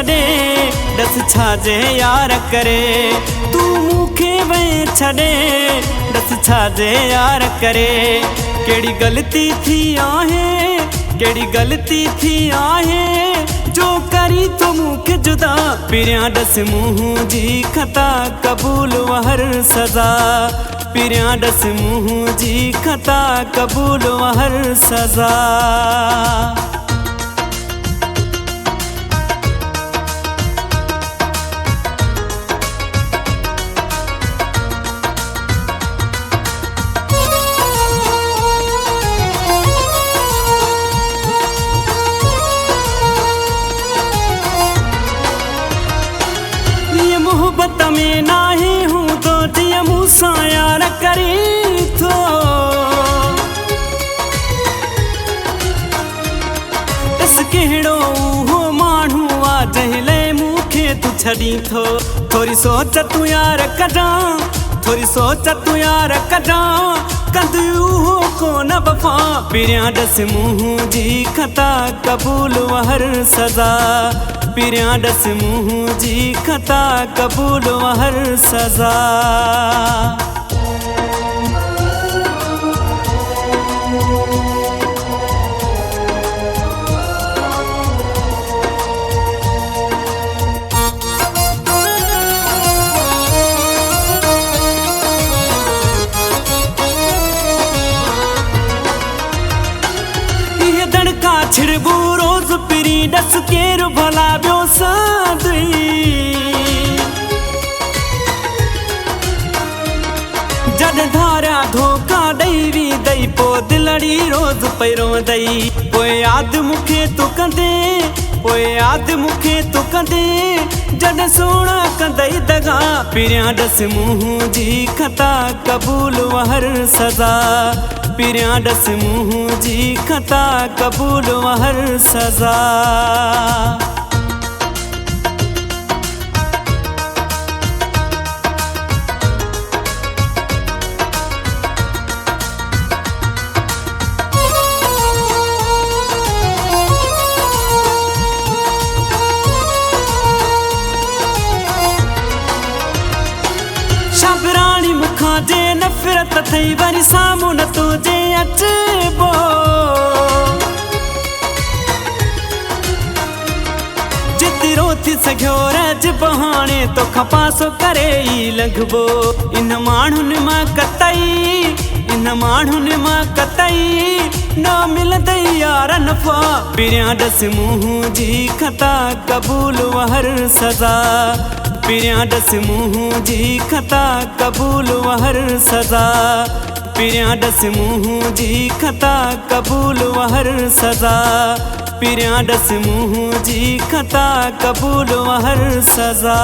छॾे दस छाजे यार करे तू मूंखे वे छॾे दस छाजे यार करे केड़ी गलती थी आहे केड़ी गलती थी आहे जो करी तो मूंखे जुदा पिरियां दस मुंह जी खता कबूल हर सज़ा पिरियां दस मुंह जी खता कबूल हर सज़ा मोहब्बत में नाही हूँ तो जिया मूसा यार करी थो दस कहिड़ो हो माण्हू आ जंहिं मूंखे तू छॾी थो थोरी सोच तू यार कजां थोरी सोच तू यार कजां कंदी उहो कोन वफ़ा पिरियां दस मुंह जी खता कबूल हर सज़ा पिरियां दस मुंह जी खता कबूल हर सज़ा छिड़बू रोज पिरी दस केर भला बियो सादई जद धारा धोखा ॾई वी दई पो दिलड़ी रोज पैरो दई पोइ याद मूंखे तू कंदे पोइ याद मूंखे तू कंदे जद सोना कंदई दगा पिरियां दस मुंह जी खता कबूल हर सज़ा पिरियां दस मुंह जी खता कबूल हर सज़ा शबरानी मुखां जे नफ़रत थई वरी साम्हूं न तुंहिंजे अचबो जेतिरो थी सघियो रहिजबो हाणे तोखां पासो करे ई लंघबो इन माण्हुनि मां कतई इन माण्हुनि मां कतई न मिलंदई यार नफ़ा पिरियां दस मुंह जी खता कबूल हर सज़ा पिरियां दस मुंह जी खता कबूल हर सज़ा पिरियां दस मुंह जी खता कबूल हर सज़ा पिरियां दस मुंह जी खता कबूल हर सज़ा।